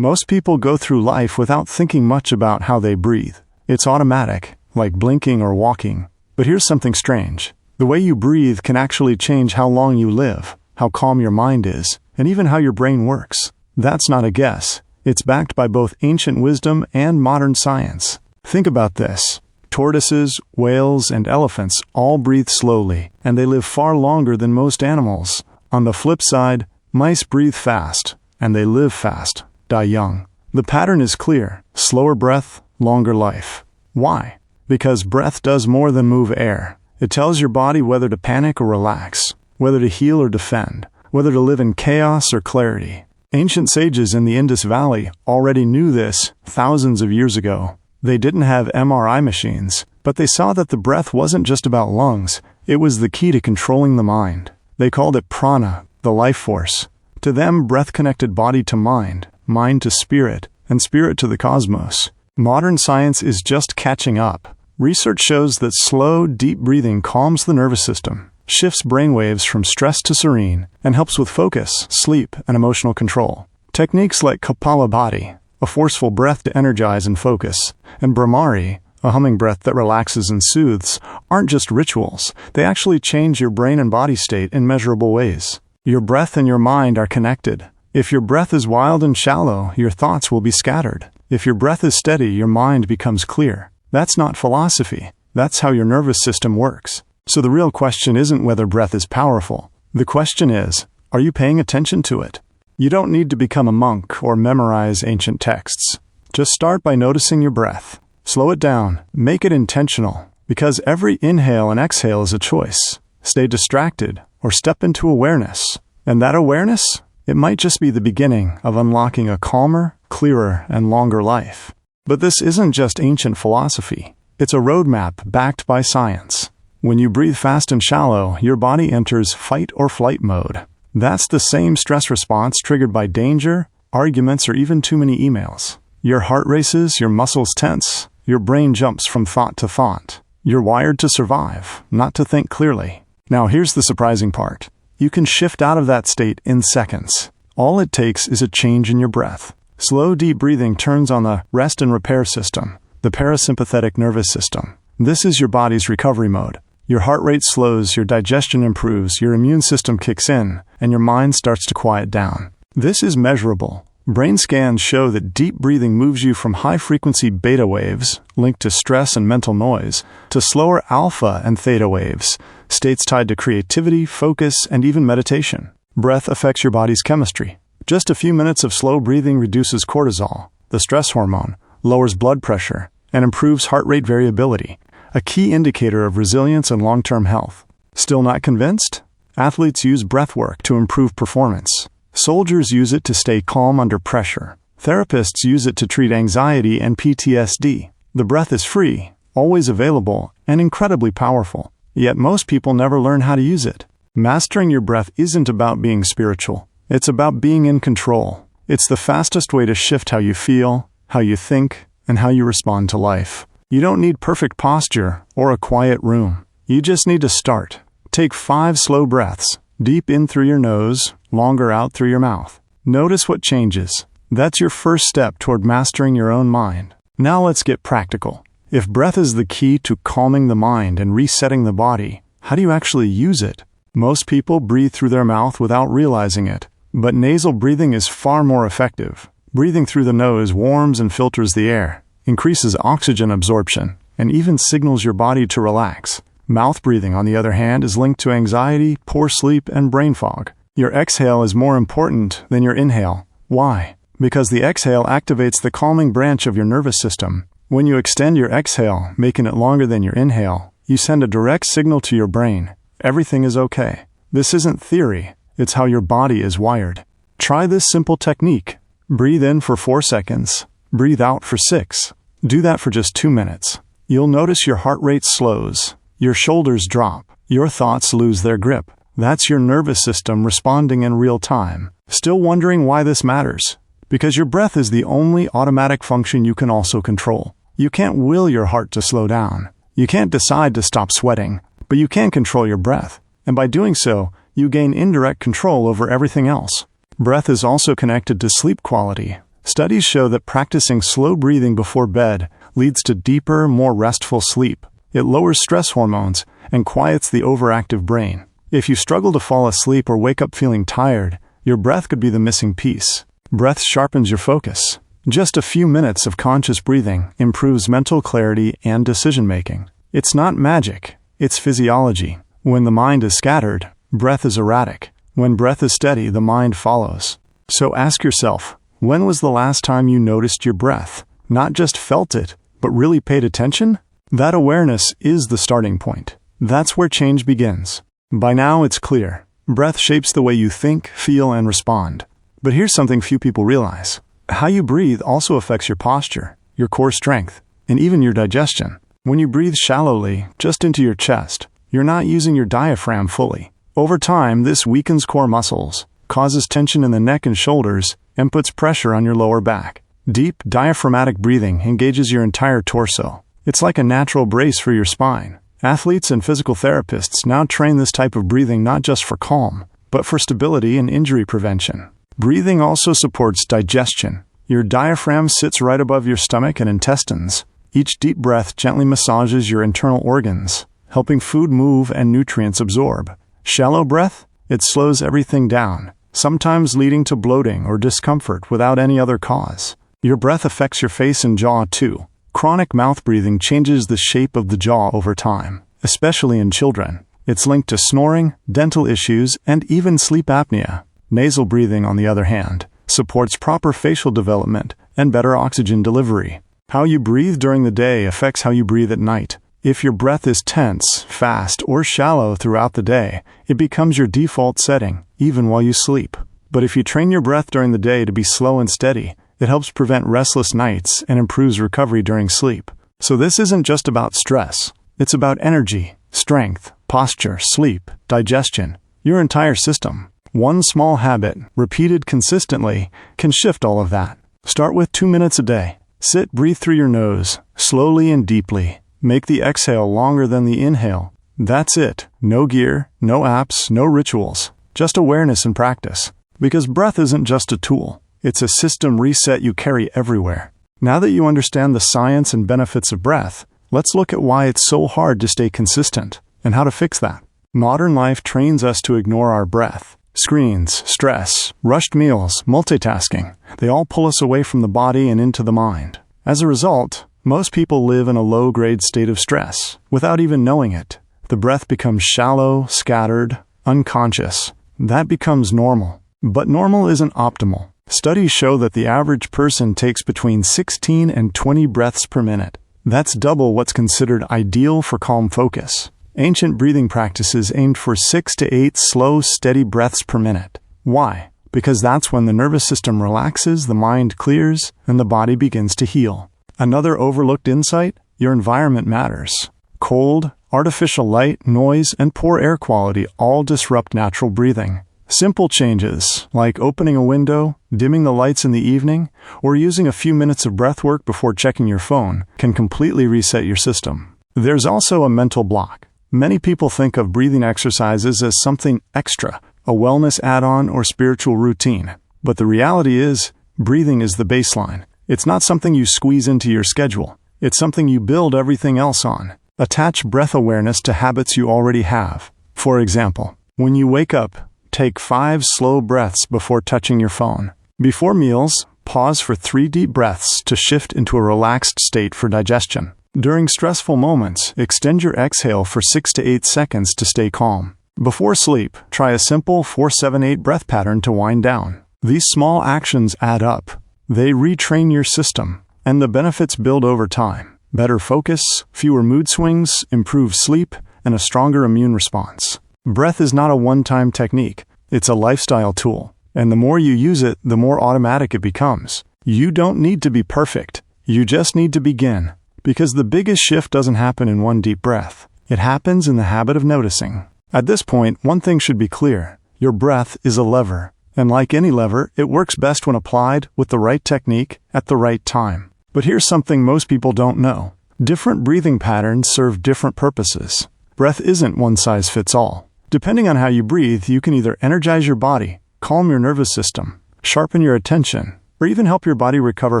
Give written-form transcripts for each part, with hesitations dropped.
Most people go through life without thinking much about how they breathe. It's automatic, like blinking or walking. But here's something strange. The way you breathe can actually change how long you live, how calm your mind is, and even how your brain works. That's not a guess. It's backed by both ancient wisdom and modern science. Think about this. Tortoises, whales, and elephants all breathe slowly, and they live far longer than most animals. On the flip side, mice breathe fast, and they live fast, die young. The pattern is clear: slower breath, longer life. Why? Because breath does more than move air. It tells your body whether to panic or relax, whether to heal or defend, whether to live in chaos or clarity. Ancient sages in the Indus Valley already knew this thousands of years ago. They didn't have MRI machines, but they saw that the breath wasn't just about lungs. It was the key to controlling the mind. They called it prana, the life force. To them, breath connected body to mind, mind to spirit, and spirit to the cosmos. Modern science is just catching up. Research shows that slow, deep breathing calms the nervous system, shifts brainwaves from stress to serene, and helps with focus, sleep, and emotional control. Techniques like Kapalabhati, a forceful breath to energize and focus, and Brahmari, a humming breath that relaxes and soothes, aren't just rituals. They actually change your brain and body state in measurable ways. Your breath and your mind are connected. If your breath is wild and shallow, your thoughts will be scattered. If your breath is steady, your mind becomes clear. That's not philosophy. That's how your nervous system works. So the real question isn't whether breath is powerful. The question is, are you paying attention to it? You don't need to become a monk or memorize ancient texts. Just start by noticing your breath. Slow it down. Make it intentional. Because every inhale and exhale is a choice. Stay distracted or step into awareness. And that awareness, it might just be the beginning of unlocking a calmer, clearer, and longer life. But this isn't just ancient philosophy. It's a roadmap backed by science. When you breathe fast and shallow, your body enters fight or flight mode. That's the same stress response triggered by danger, arguments, or even too many emails. Your heart races, your muscles tense, your brain jumps from thought to thought. You're wired to survive, not to think clearly. Now here's the surprising part. You can shift out of that state in seconds. All it takes is a change in your breath. Slow, deep breathing turns on the rest and repair system, the parasympathetic nervous system. This is your body's recovery mode. Your heart rate slows, your digestion improves, your immune system kicks in, and your mind starts to quiet down. This is measurable. Brain scans show that deep breathing moves you from high-frequency beta waves, linked to stress and mental noise, to slower alpha and theta waves, states tied to creativity, focus, and even meditation. Breath affects your body's chemistry. Just a few minutes of slow breathing reduces cortisol, the stress hormone, lowers blood pressure, and improves heart rate variability, a key indicator of resilience and long-term health. Still not convinced? Athletes use breathwork to improve performance. Soldiers use it to stay calm under pressure. Therapists use it to treat anxiety and PTSD. The breath is free, always available, and incredibly powerful. Yet most people never learn how to use it. Mastering your breath isn't about being spiritual. It's about being in control. It's the fastest way to shift how you feel, how you think, and how you respond to life. You don't need perfect posture or a quiet room. You just need to start. Take 5 slow breaths, deep in through your nose, longer out through your mouth. Notice what changes. That's your first step toward mastering your own mind. Now let's get practical. If breath is the key to calming the mind and resetting the body, how do you actually use it? Most people breathe through their mouth without realizing it, but nasal breathing is far more effective. Breathing through the nose warms and filters the air, increases oxygen absorption, and even signals your body to relax. Mouth breathing, on the other hand, is linked to anxiety, poor sleep, and brain fog. Your exhale is more important than your inhale. Why? Because the exhale activates the calming branch of your nervous system. When you extend your exhale, making it longer than your inhale, you send a direct signal to your brain. Everything is okay. This isn't theory. It's how your body is wired. Try this simple technique. Breathe in for 4 seconds. Breathe out for 6. Do that for just 2 minutes. You'll notice your heart rate slows. Your shoulders drop. Your thoughts lose their grip. That's your nervous system responding in real time. Still wondering why this matters? Because your breath is the only automatic function you can also control. You can't will your heart to slow down. You can't decide to stop sweating, but you can control your breath. And by doing so, you gain indirect control over everything else. Breath is also connected to sleep quality. Studies show that practicing slow breathing before bed leads to deeper, more restful sleep. It lowers stress hormones and quiets the overactive brain. If you struggle to fall asleep or wake up feeling tired, your breath could be the missing piece. Breath sharpens your focus. Just a few minutes of conscious breathing improves mental clarity and decision-making. It's not magic, it's physiology. When the mind is scattered, breath is erratic. When breath is steady, the mind follows. So ask yourself, when was the last time you noticed your breath? Not just felt it, but really paid attention? That awareness is the starting point. That's where change begins. By now it's clear. Breath shapes the way you think, feel, and respond. But here's something few people realize. How you breathe also affects your posture, your core strength, and even your digestion. When you breathe shallowly, just into your chest, you're not using your diaphragm fully. Over time, this weakens core muscles, causes tension in the neck and shoulders, and puts pressure on your lower back. Deep, diaphragmatic breathing engages your entire torso. It's like a natural brace for your spine. Athletes and physical therapists now train this type of breathing not just for calm, but for stability and injury prevention. Breathing also supports digestion. Your diaphragm sits right above your stomach and intestines. Each deep breath gently massages your internal organs, helping food move and nutrients absorb. Shallow breath? It slows everything down, sometimes leading to bloating or discomfort without any other cause. Your breath affects your face and jaw too. Chronic mouth breathing changes the shape of the jaw over time, especially in children. It's linked to snoring, dental issues, and even sleep apnea. Nasal breathing, on the other hand, supports proper facial development and better oxygen delivery. How you breathe during the day affects how you breathe at night. If your breath is tense, fast, or shallow throughout the day, it becomes your default setting, even while you sleep. But if you train your breath during the day to be slow and steady, it helps prevent restless nights and improves recovery during sleep. So this isn't just about stress. It's about energy, strength, posture, sleep, digestion, your entire system. One small habit, repeated consistently, can shift all of that. Start with 2 minutes a day. Sit, breathe through your nose, slowly and deeply. Make the exhale longer than the inhale. That's it. No gear, no apps, no rituals. Just awareness and practice. Because breath isn't just a tool. It's a system reset you carry everywhere. Now that you understand the science and benefits of breath, let's look at why it's so hard to stay consistent and how to fix that. Modern life trains us to ignore our breath. Screens, stress, rushed meals, multitasking, they all pull us away from the body and into the mind. As a result, most people live in a low-grade state of stress without even knowing it. The breath becomes shallow, scattered, unconscious. That becomes normal. But normal isn't optimal. Studies show that the average person takes between 16 and 20 breaths per minute. That's double what's considered ideal for calm focus. Ancient breathing practices aimed for 6 to 8 slow, steady breaths per minute. Why? Because that's when the nervous system relaxes, the mind clears, and the body begins to heal. Another overlooked insight? Your environment matters. Cold, artificial light, noise, and poor air quality all disrupt natural breathing. Simple changes, like opening a window, dimming the lights in the evening, or using a few minutes of breath work before checking your phone, can completely reset your system. There's also a mental block. Many people think of breathing exercises as something extra, a wellness add-on or spiritual routine. But the reality is, breathing is the baseline. It's not something you squeeze into your schedule. It's something you build everything else on. Attach breath awareness to habits you already have. For example, when you wake up, take 5 slow breaths before touching your phone. Before meals, pause for 3 deep breaths to shift into a relaxed state for digestion. During stressful moments, extend your exhale for 6 to 8 seconds to stay calm. Before sleep, try a simple 4-7-8 breath pattern to wind down. These small actions add up. They retrain your system, and the benefits build over time. Better focus, fewer mood swings, improved sleep, and a stronger immune response. Breath is not a one-time technique. It's a lifestyle tool. And the more you use it, the more automatic it becomes. You don't need to be perfect. You just need to begin. Because the biggest shift doesn't happen in one deep breath. It happens in the habit of noticing. At this point, one thing should be clear. Your breath is a lever. And like any lever, it works best when applied with the right technique at the right time. But here's something most people don't know. Different breathing patterns serve different purposes. Breath isn't one size fits all. Depending on how you breathe, you can either energize your body, calm your nervous system, sharpen your attention, or even help your body recover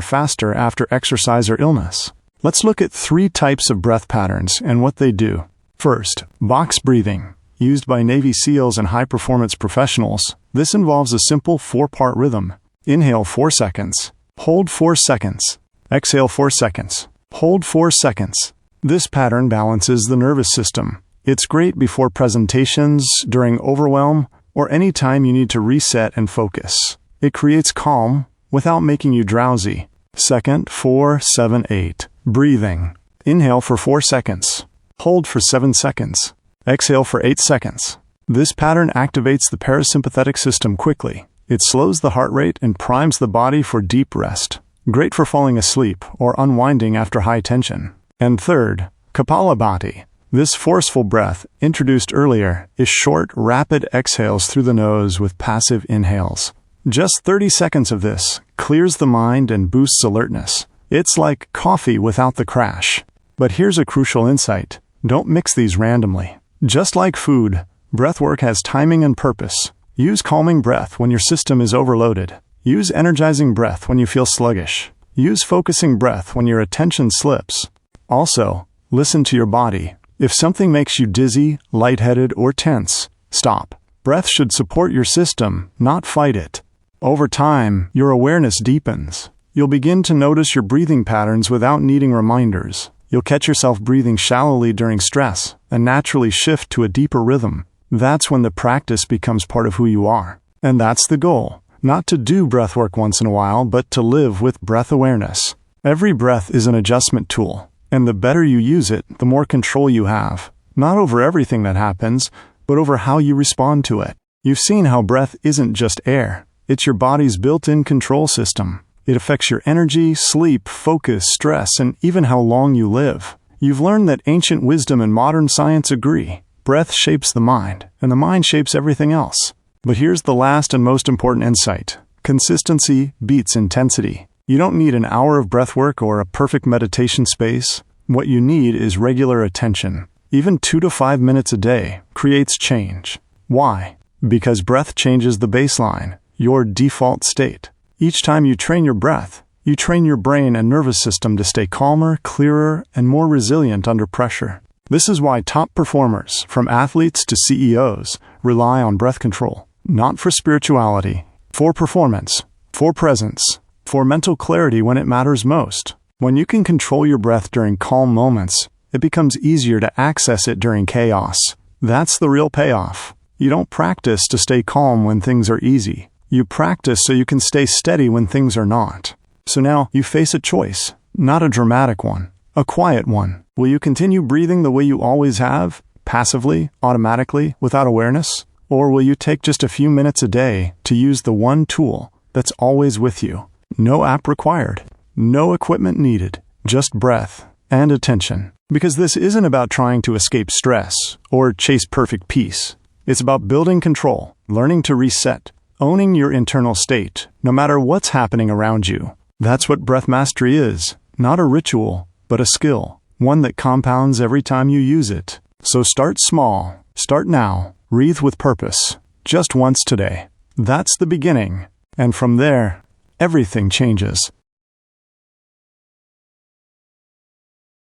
faster after exercise or illness. Let's look at 3 types of breath patterns and what they do. First, box breathing, used by Navy SEALs and high-performance professionals. This involves a simple 4-part rhythm. Inhale 4 seconds, hold 4 seconds, exhale 4 seconds, hold 4 seconds. This pattern balances the nervous system. It's great before presentations, during overwhelm, or any time you need to reset and focus. It creates calm without making you drowsy. Second, 4-7-8. Breathing. Inhale for 4 seconds. Hold for 7 seconds. Exhale for 8 seconds. This pattern activates the parasympathetic system quickly. It slows the heart rate and primes the body for deep rest. Great for falling asleep or unwinding after high tension. And third, Kapalabhati. This forceful breath, introduced earlier, is short, rapid exhales through the nose with passive inhales. Just 30 seconds of this clears the mind and boosts alertness. It's like coffee without the crash. But here's a crucial insight. Don't mix these randomly. Just like food, breathwork has timing and purpose. Use calming breath when your system is overloaded. Use energizing breath when you feel sluggish. Use focusing breath when your attention slips. Also, listen to your body. If something makes you dizzy, lightheaded, or tense, stop. Breath should support your system, not fight it. Over time, your awareness deepens. You'll begin to notice your breathing patterns without needing reminders. You'll catch yourself breathing shallowly during stress and naturally shift to a deeper rhythm. That's when the practice becomes part of who you are. And that's the goal. Not to do breathwork once in a while, but to live with breath awareness. Every breath is an adjustment tool. And the better you use it, the more control you have. Not over everything that happens, but over how you respond to it. You've seen how breath isn't just air. It's your body's built-in control system. It affects your energy, sleep, focus, stress, and even how long you live. You've learned that ancient wisdom and modern science agree. Breath shapes the mind, and the mind shapes everything else. But here's the last and most important insight. Consistency beats intensity. You don't need an hour of breathwork or a perfect meditation space. What you need is regular attention. Even 2 to 5 minutes a day creates change. Why? Because breath changes the baseline, your default state. Each time you train your breath, you train your brain and nervous system to stay calmer, clearer, and more resilient under pressure. This is why top performers, from athletes to CEOs, rely on breath control. Not for spirituality, for performance, for presence, for mental clarity when it matters most. When you can control your breath during calm moments, it becomes easier to access it during chaos. That's the real payoff. You don't practice to stay calm when things are easy. You practice so you can stay steady when things are not. So now you face a choice, not a dramatic one, a quiet one. Will you continue breathing the way you always have, passively, automatically, without awareness? Or will you take just a few minutes a day to use the one tool that's always with you? No app required. No equipment needed. Just breath and attention. Because this isn't about trying to escape stress or chase perfect peace. It's about building control, learning to reset, owning your internal state, no matter what's happening around you. That's what breath mastery is. Not a ritual, but a skill. One that compounds every time you use it. So start small. Start now. Breathe with purpose. Just once today. That's the beginning. And from there, everything changes.